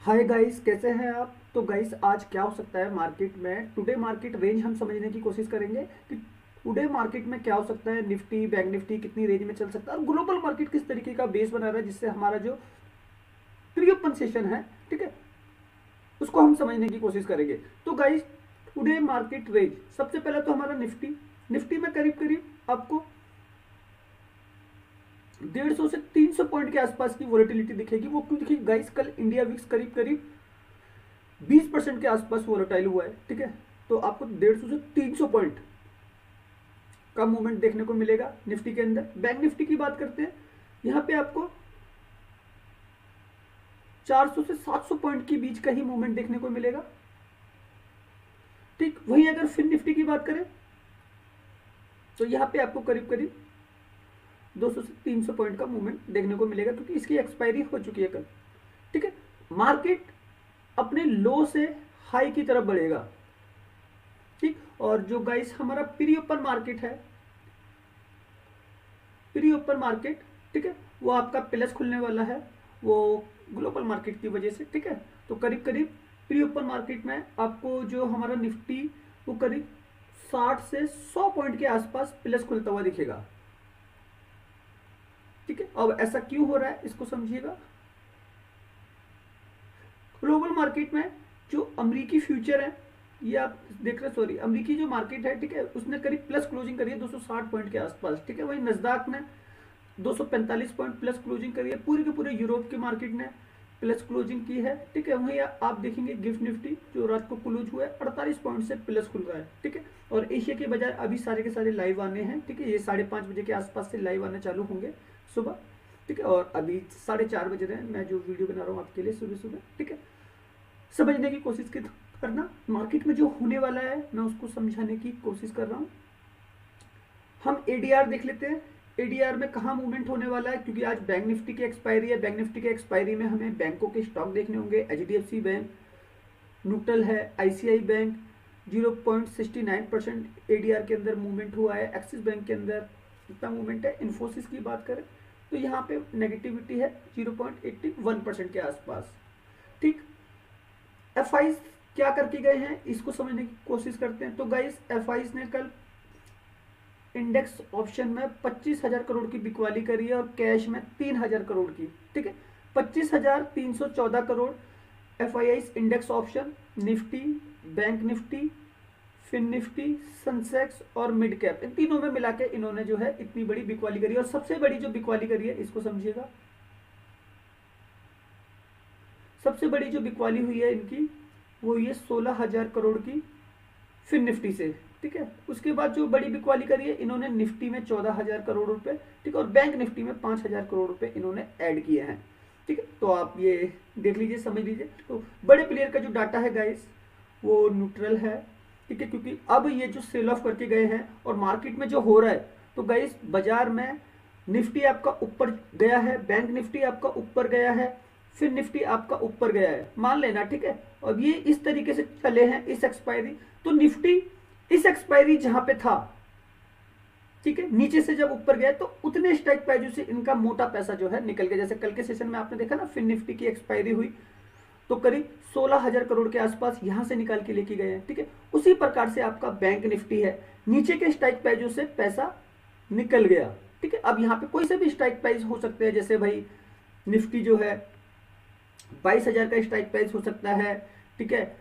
Hi guys, कैसे हैं आप। तो गाइस, आज क्या हो सकता है मार्केट में। टुडे मार्केट रेंज हम समझने की कोशिश करेंगे कि टुडे मार्केट में क्या हो सकता है। निफ्टी, बैंक निफ्टी कितनी रेंज में चल सकता है और ग्लोबल मार्केट किस तरीके का बेस बना रहा है, जिससे हमारा जो प्री ओपन सेशन है, ठीक है, उसको हम समझने की कोशिश करेंगे। तो गाइस, टुडे मार्केट रेंज सबसे पहले तो हमारा निफ्टी निफ्टी में करीब करीब आपको 150 से 300 पॉइंट के आसपास की वोलेटिलिटी दिखेगी। वो क्यों दिखेगी गाइस, कल इंडिया विक्स करीब करीब 20% के आसपास वोलेटाइल हुआ है, ठीक है। तो आपको 150 से 300 पॉइंट का मूवमेंट देखने को मिलेगा निफ्टी के अंदर। बैंक निफ्टी की बात करते हैं, यहां पे आपको 400 से 700 पॉइंट के बीच का ही मूवमेंट देखने को मिलेगा, ठीक। वहीं अगर फिन निफ्टी की बात करें तो यहां पे आपको करीब करीब 200 से 300 पॉइंट का मूवमेंट देखने को मिलेगा, क्योंकि इसकी एक्सपायरी हो चुकी है कल, ठीक है। मार्केट अपने लो से हाई की तरफ बढ़ेगा, ठीक। और जो गाइस हमारा प्री ओपन मार्केट है, प्री ओपन मार्केट, ठीक है, वो आपका प्लस खुलने वाला है, वो ग्लोबल मार्केट की वजह से, ठीक है। तो करीब करीब प्री ओपन मार्केट में आपको जो हमारा निफ्टी वो करीब 60 से 100 पॉइंट के आसपास प्लस खुलता हुआ दिखेगा, ठीक है। अब ऐसा क्यों हो रहा है इसको समझिएगा। ग्लोबल मार्केट में जो अमरीकी फ्यूचर है, ये आप देख रहे, सॉरी, अमरीकी जो मार्केट है, ठीक है, उसने करीब प्लस क्लोजिंग करी है 260 पॉइंट के आसपास, ठीक है। वही नजदाक ने 245 पॉइंट प्लस क्लोजिंग करी है। पूरे के पूरे यूरोप की मार्केट ने प्लस क्लोजिंग की है, ठीक है। वहीं आप देखेंगे गिफ्ट निफ्टी जो रात को क्लोज हुआ है 48 पॉइंट से प्लस खुल रहा है, ठीक है। और एशिया के बाजार अभी सारे के सारे लाइव आने हैं, ठीक है। ये 5:30 बजे के आसपास से लाइव आने चालू होंगे सुबह, ठीक है। और अभी 4:30 बज रहे हैं, मैं जो वीडियो बना रहा हूँ आपके लिए सुबह सुबह, ठीक है। समझने की कोशिश करना, मार्केट में जो होने वाला है मैं उसको समझाने की कोशिश कर रहा हूँ। हम एडीआर देख लेते हैं, एडीआर में कहाँ मूवमेंट होने वाला है, क्योंकि आज बैंक निफ्टी की एक्सपायरी है। बैंक निफ्टी की एक्सपायरी में हमें बैंकों के स्टॉक देखने होंगे। एचडीएफसी बैंक न्यूट्रल है, आईसीआई बैंक 0.69% एडीआर के अंदर मूवमेंट हुआ है। एक्सिस बैंक के अंदर इतना मूवमेंट है। इन्फोसिस की बात करें तो यहाँ पे नेगेटिविटी है 0.81% के आसपास, ठीक। एफ क्या करके गए हैं इसको समझने की कोशिश करते हैं। तो गाइस, एफ ने कल इंडेक्स ऑप्शन में 25,000 करोड़ की बिकवाली करी है और कैश में 3,000 करोड़ की, ठीक है। 25,314 crore F index option, Nifty, bank Nifty, fin Nifty, Sensex और मिड कैप, इन तीनों में मिला के इन्होंने जो है इतनी बड़ी बिकवाली करी है। और सबसे बड़ी जो बिकवाली करी है इसको समझिएगा, सबसे बड़ी जो बिकवाली हुई है इनकी वो ये 16,000 करोड़ की फिर निफ्टी से, ठीक है। उसके बाद जो बड़ी बिकवाली करी है इन्होंने निफ्टी में 14,000 करोड़ रुपए, ठीक है। और बैंक निफ्टी में 5,000 करोड़ रुपए इन्होंने ऐड किए हैं, ठीक है। तो आप ये देख लीजिए, समझ लीजिए। तो बड़े प्लेयर का जो डाटा है गाइस वो न्यूट्रल है, ठीक है, क्योंकि अब ये जो सेल ऑफ करके गए हैं और मार्केट में जो हो रहा है, तो गाइस बाजार में निफ्टी आपका ऊपर गया है, बैंक निफ्टी आपका ऊपर गया है, फिर निफ्टी आपका ऊपर गया है, मान लेना, ठीक है। और ये इस तरीके से चले हैं इस एक्सपायरी। तो निफ्टी इस एक्सपायरी जहां पे था, ठीक है, नीचे से जब ऊपर गया तो उतने स्ट्राइक प्राइस से इनका मोटा पैसा जो है निकल गया। जैसे कल के सेशन में आपने देखा ना, फिर निफ्टी की एक्सपायरी हुई तो करीब 16,000 करोड़ के आसपास यहां से निकाल के लेके गए हैं, ठीक है। उसी प्रकार से आपका बैंक निफ्टी है, नीचे के स्ट्राइक प्राइस से पैसा निकल गया, ठीक है। अब यहाँ पे कोई से भी स्ट्राइक प्राइस हो सकते हैं, जैसे भाई निफ्टी जो है 22,000 का स्ट्राइक प्राइस हो सकता है, ठीक है।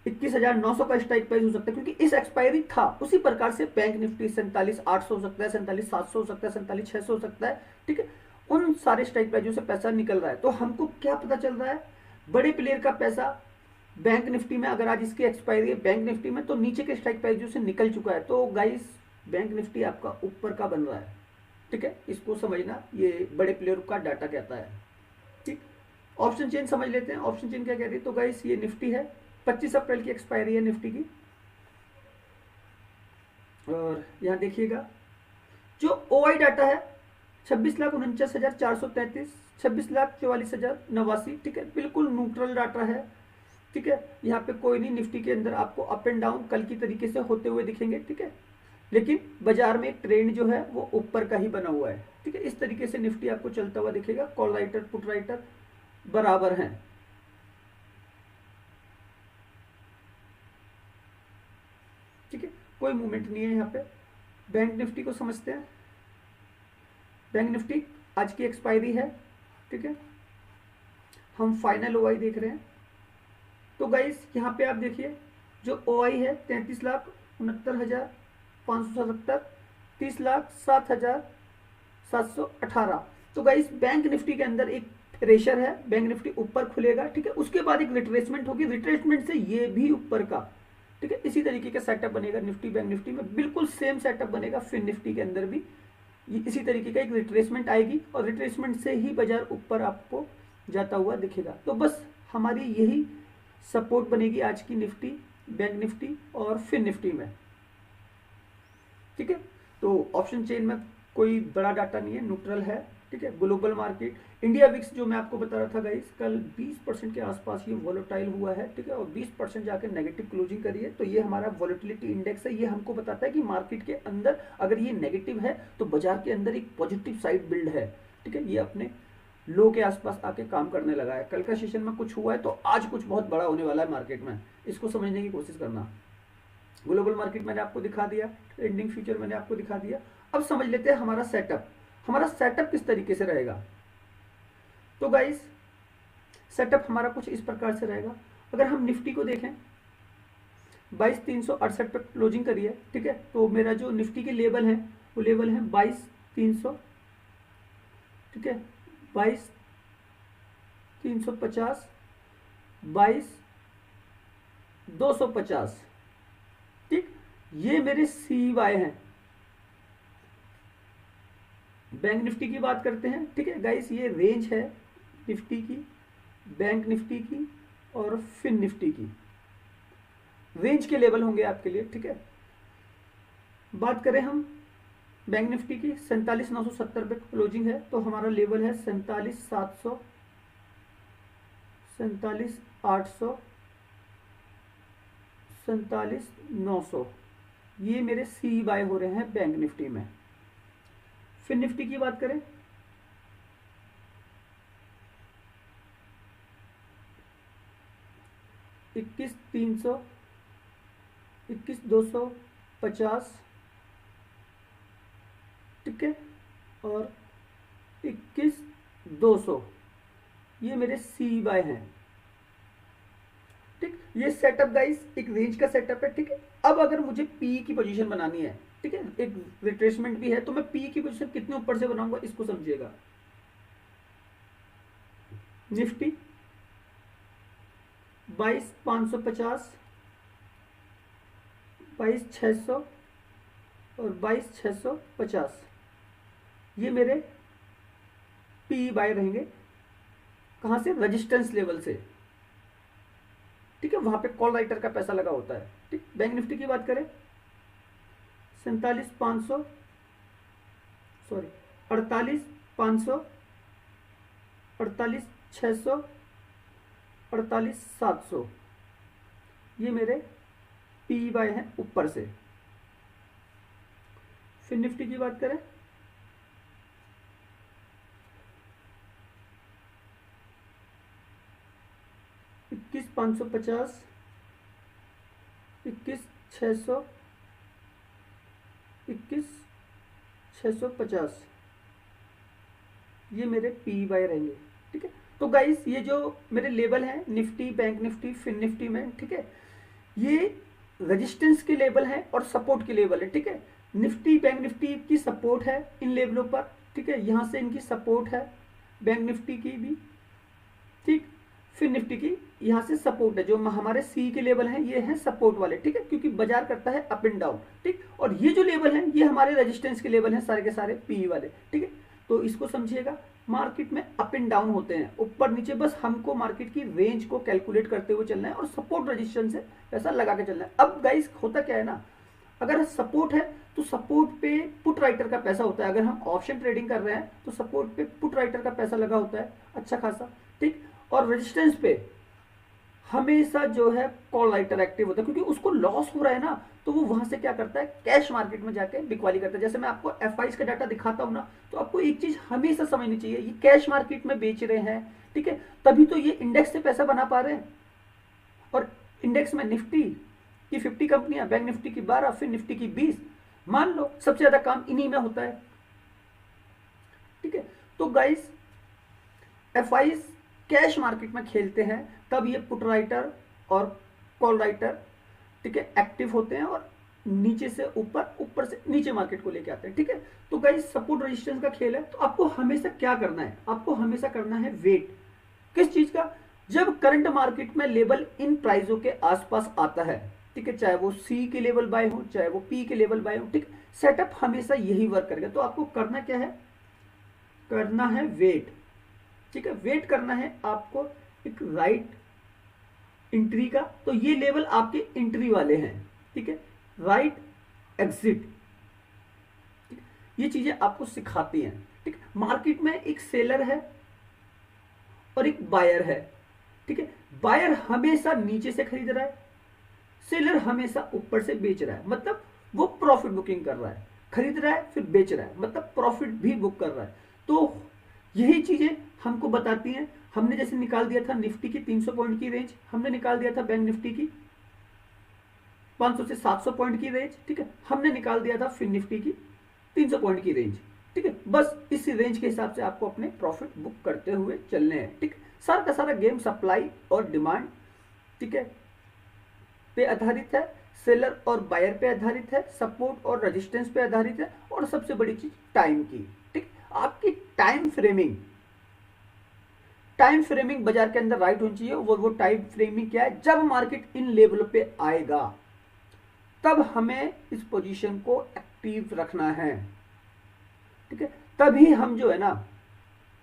21,900 का स्ट्राइक प्राइस हो सकता है, क्योंकि इस एक्सपायरी था। उसी प्रकार से बैंक निफ्टी 47,800 हो सकता है, 47,700 हो सकता है, 47,600 हो सकता है, ठीक है। उन सारे स्ट्राइक प्राइसों से पैसा निकल रहा है। तो हमको क्या पता चल रहा है, बड़े प्लेयर का पैसा बैंक निफ्टी में, अगर आज इसकी एक्सपायरी है बैंक निफ्टी में, तो नीचे के स्ट्राइक प्राइस से निकल चुका है। तो गाइस, बैंक निफ्टी आपका ऊपर का बन रहा है, ठीक है। इसको समझना, ये बड़े प्लेयर का डाटा कहता है, ठीक। ऑप्शन चेन समझ लेते हैं, ऑप्शन चेन क्या कह रही है। तो गाइस, ये निफ्टी है, 25 अप्रैल की एक्सपायरी है निफ्टी की। और यहां देखिएगा जो ओआई डाटा है 26,49,433, 26,44,089, ठीक है, बिल्कुल न्यूट्रल डाटा है, ठीक है। यहाँ पे कोई नहीं, निफ्टी के अंदर आपको अप एंड डाउन कल की तरीके से होते हुए दिखेंगे, ठीक है। लेकिन बाजार में ट्रेंड जो है वो ऊपर का ही बना हुआ है, ठीक है। इस तरीके से निफ्टी आपको चलता हुआ दिखेगा। कॉल राइटर पुट राइटर बराबर हैं, कोई मूवमेंट नहीं है यहाँ पे। बैंक निफ्टी को समझते हैं। बैंक निफ्टी आज की एक्सपायरी है, ठीक है, हम फाइनल ओआई देख रहे हैं। तो गाइस यहाँ पे आप देखिए जो ओआई है 33,69,577, 30,07,718। तो गाइस बैंक निफ्टी के अंदर एक प्रेशर है, बैंक निफ्टी ऊपर खुलेगा, ठीक है, उसके बाद एक रिट्रेसमेंट होगी, रिट्रेसमेंट से ये भी ऊपर का, ठीक है, इसी तरीके का सेटअप बनेगा निफ्टी बैंक निफ्टी में, बिल्कुल सेम सेटअप बनेगा फिन निफ्टी के अंदर भी। इसी तरीके का एक रिट्रेसमेंट आएगी और रिट्रेसमेंट से ही बाजार ऊपर आपको जाता हुआ दिखेगा। तो बस हमारी यही सपोर्ट बनेगी आज की निफ्टी, बैंक निफ्टी और फिन निफ्टी में, ठीक है। तो ऑप्शन चेन में कोई बड़ा डाटा नहीं है, न्यूट्रल है, ठीक है। ग्लोबल मार्केट, इंडिया विक्स जो मैं आपको बता रहा था गाइस, कल 20% के आसपास ये वोलेटाइल हुआ है, ठीक है, और 20% जाकर नेगेटिव क्लोजिंग करी है। तो ये हमारा वोलेटिलिटी इंडेक्स है, ये हमको बताता है कि मार्केट के अंदर अगर ये नेगेटिव है तो बाजार के अंदर एक पॉजिटिव साइड बिल्ड है, ठीक है। ये अपने लो के आसपास आके काम करने लगा है। कल का सेशन में कुछ हुआ है तो आज कुछ बहुत बड़ा होने वाला है मार्केट में, इसको समझने की कोशिश करना। ग्लोबल मार्केट मैंने आपको दिखा दिया, ट्रेंडिंग फ्यूचर मैंने आपको दिखा दिया। अब समझ लेते हैं हमारा सेटअप, हमारा सेटअप किस तरीके से रहेगा। तो गाइस सेटअप हमारा कुछ इस प्रकार से रहेगा। अगर हम निफ्टी को देखें 22,368 पे क्लोजिंग करी है, ठीक है, तो मेरा जो निफ्टी के लेवल है वो लेवल है 22,300, ठीक है, 22,350, 22,250, ठीक, ये मेरे CY हैं। बैंक निफ्टी की बात करते हैं, ठीक है गाइस, ये रेंज है निफ्टी की, बैंक निफ्टी की और फिन निफ्टी की, रेंज के लेवल होंगे आपके लिए, ठीक है। बात करें हम बैंक निफ्टी की 47,970 पे क्लोजिंग है, तो हमारा लेवल है 47,700, 47,800, 47,900, ये मेरे CY हो रहे हैं बैंक निफ्टी में। फिर निफ्टी की बात करें 21,300, 21,250, ठीक है, और 21,200, ये मेरे CY हैं, ठीक। ये सेटअप गाइस एक रेंज का सेटअप है, ठीक है। अब अगर मुझे PE की पोजीशन बनानी है, ठीक है, एक रिट्रेसमेंट भी है, तो मैं PE की पोजीशन कितने ऊपर से बनाऊंगा इसको समझिएगा। निफ्टी 22,550, 22,600 और 22,650, ये मेरे PE बाय रहेंगे। कहां से? रजिस्टेंस लेवल से, ठीक है, वहां पे कॉल राइटर का पैसा लगा होता है, ठीक। बैंक निफ्टी की बात करें 47,500, सॉरी 48,500, 48,600, 48,700, ये मेरे PE बाय हैं ऊपर से। फिर निफ्टी की बात करें 21,550, 21,600, 21,650, ये मेरे PE बाय रहेंगे, ठीक है। तो गाइस ये जो मेरे लेवल हैं Nifty, bank Nifty, fin Nifty में, ठीक है, ये रेजिस्टेंस के लेवल हैं और सपोर्ट के लेवल है, ठीक है। निफ्टी बैंक निफ्टी की सपोर्ट है इन लेवलों पर, ठीक है, यहां से इनकी सपोर्ट है, बैंक निफ्टी की भी, ठीक। फिर निफ्टी की यहां से सपोर्ट है, जो हमारे सी के लेवल हैं ये हैं सपोर्ट वाले, ठीक है, क्योंकि बाजार करता है अप एंड डाउन, ठीक। और ये जो लेवल हैं ये हमारे रेजिस्टेंस के लेवल हैं सारे के सारे PE वाले, ठीक है। तो इसको समझिएगा, मार्केट में अप एंड डाउन होते हैं, ऊपर नीचे, बस हमको मार्केट की रेंज को कैलकुलेट करते हुए चलना है और सपोर्ट रेजिस्टेंस से पैसा लगा के चलना है। अब गाइस होता क्या है ना, अगर सपोर्ट है तो सपोर्ट पे पुट राइटर का पैसा होता है। अगर हम ऑप्शन ट्रेडिंग कर रहे हैं तो सपोर्ट पे पुट राइटर का पैसा लगा होता है अच्छा खासा, ठीक। और रेजिस्टेंस पे हमेशा जो है कॉल राइटर एक्टिव होता है, क्योंकि उसको लॉस हो रहा है ना, तो वो वहां से क्या करता है, कैश मार्केट में जाके बिकवाली करता है। जैसे मैं आपको FIs का डाटा दिखाता हूं ना, तो आपको एक चीज हमेशा समझनी चाहिए, ये कैश मार्केट में बेच रहे हैं, ठीक है, तभी तो ये इंडेक्स से पैसा बना पा रहे हैं। और इंडेक्स में निफ्टी कि 50 कंपनियां, बैंक निफ्टी की 12, फिर निफ्टी की 20, मान लो सबसे ज्यादा काम इन्हीं में होता है, ठीक है। तो गाइस एफआईज कैश मार्केट में खेलते हैं, तब ये पुट राइटर और कॉल राइटर, ठीक है, एक्टिव होते हैं और नीचे से ऊपर, ऊपर से नीचे मार्केट को लेके आते हैं, ठीक है। तो गाइस सपोर्ट रेजिस्टेंस का खेल है, तो आपको हमेशा क्या करना है, आपको हमेशा करना है वेट, किस चीज का, जब करंट मार्केट में लेवल इन प्राइसों के आसपास आता है, ठीक है, चाहे वो सी के लेवल बाय हो, चाहे वो पी के लेवल बाय हो, ठीक, सेटअप हमेशा यही वर्क करेगा। तो आपको करना क्या है, करना है वेट, ठीक है, वेट करना है आपको एक राइट एंट्री का, तो ये लेवल आपके एंट्री वाले हैं, ठीक है, राइट एग्जिट, ये चीजें आपको सिखाती हैं, ठीक। मार्केट में एक सेलर है और एक बायर है, ठीक है, बायर हमेशा नीचे से खरीद रहा है, सेलर हमेशा ऊपर से बेच रहा है, मतलब वो प्रॉफिट बुकिंग कर रहा है, खरीद रहा है फिर बेच रहा है, मतलब प्रॉफिट भी बुक कर रहा है। तो यही चीजें हमको बताती हैं। हमने जैसे निकाल दिया था निफ्टी की 300 पॉइंट की रेंज, हमने निकाल दिया था बैंक निफ्टी की 500 से 700 पॉइंट की रेंज, ठीक है, हमने निकाल दिया था फिर निफ्टी की 300 पॉइंट की रेंज, ठीक है। बस इस रेंज के हिसाब से आपको अपने प्रॉफिट बुक करते हुए चलने हैं, ठीक। सारा का सारा गेम सप्लाई और डिमांड, ठीक है, पे आधारित है, सेलर और बायर पे आधारित है, सपोर्ट और रेजिस्टेंस पे आधारित है, और सबसे बड़ी चीज टाइम की, ठीक। आपकी टाइम फ्रेमिंग बाजार के अंदर राइट होनी चाहिए। वो टाइम फ्रेमिंग क्या है, जब मार्केट इन लेवल पे आएगा तब हमें इस पोजीशन को एक्टिव रखना है, ठीक है, तभी हम जो है ना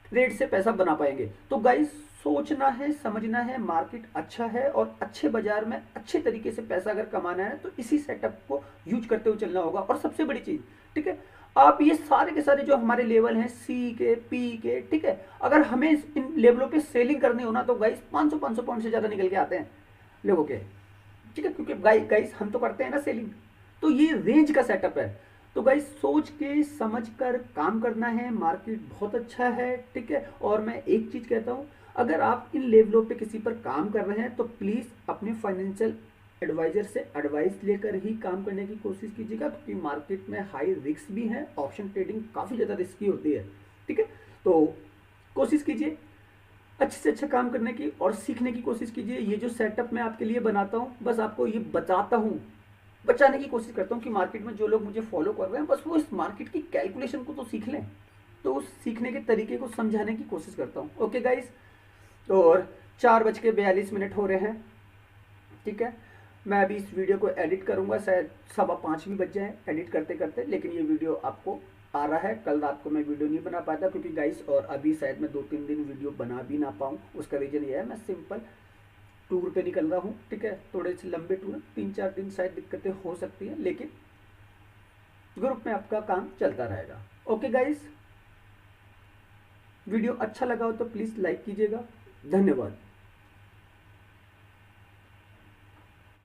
ट्रेड से पैसा बना पाएंगे। तो गाइस सोचना है, समझना है, मार्केट अच्छा है और अच्छे बाजार में अच्छे तरीके से पैसा अगर कमाना है तो इसी सेटअप को यूज करते हुए चलना होगा। और सबसे बड़ी चीज, ठीक है, आप ये सारे के सारे जो हमारे लेवल हैं सी के, पी के, ठीक है, अगर हमें इन लेवलों पे सेलिंग करनी हो ना तो गाइस 500 पॉइंट से ज्यादा निकल के आते हैं लोगों के, ठीक है, क्योंकि गाइस हम तो करते हैं ना सेलिंग। तो ये रेंज का सेटअप है। तो गाइस सोच के समझ कर काम करना है, मार्केट बहुत अच्छा है, ठीक है। और मैं एक चीज कहता हूं, अगर आप इन लेवलों पे किसी पर काम कर रहे हैं तो प्लीज अपने फाइनेंशियल एडवाइजर से एडवाइस लेकर ही काम करने की कोशिश कीजिएगा, क्योंकि मार्केट में हाई रिस्क भी है, ऑप्शन ट्रेडिंग काफी ज्यादा रिस्की होती है, ठीक है। तो कोशिश कीजिए अच्छे से अच्छा काम करने की और सीखने की कोशिश कीजिए। ये जो सेटअप मैं आपके लिए बनाता हूँ, बस आपको ये बताता हूँ, बचाने की कोशिश करता हूँ कि मार्केट में जो लोग मुझे फॉलो कर रहे हैं बस वो इस मार्केट की कैलकुलेशन को तो सीख लें, तो उस सीखने के तरीके को समझाने की कोशिश करता हूँ। ओके गाइस, तो और 4:42 हो रहे हैं, ठीक है। मैं अभी इस वीडियो को एडिट करूंगा, शायद 4:15 भी बज जाए एडिट करते करते, लेकिन ये वीडियो आपको आ रहा है। कल रात को मैं वीडियो नहीं बना पाया था क्योंकि गाइस, और अभी शायद मैं 2-3 दिन वीडियो बना भी ना पाऊँ। उसका रीज़न ये है, मैं सिंपल टूर पे निकल रहा हूँ, ठीक है, थोड़े से लंबे टूर, 3-4 दिन शायद दिक्कतें हो सकती हैं, लेकिन ग्रुप में आपका काम चलता रहेगा। ओके गाइस, वीडियो अच्छा लगा हो तो प्लीज़ लाइक कीजिएगा। धन्यवाद।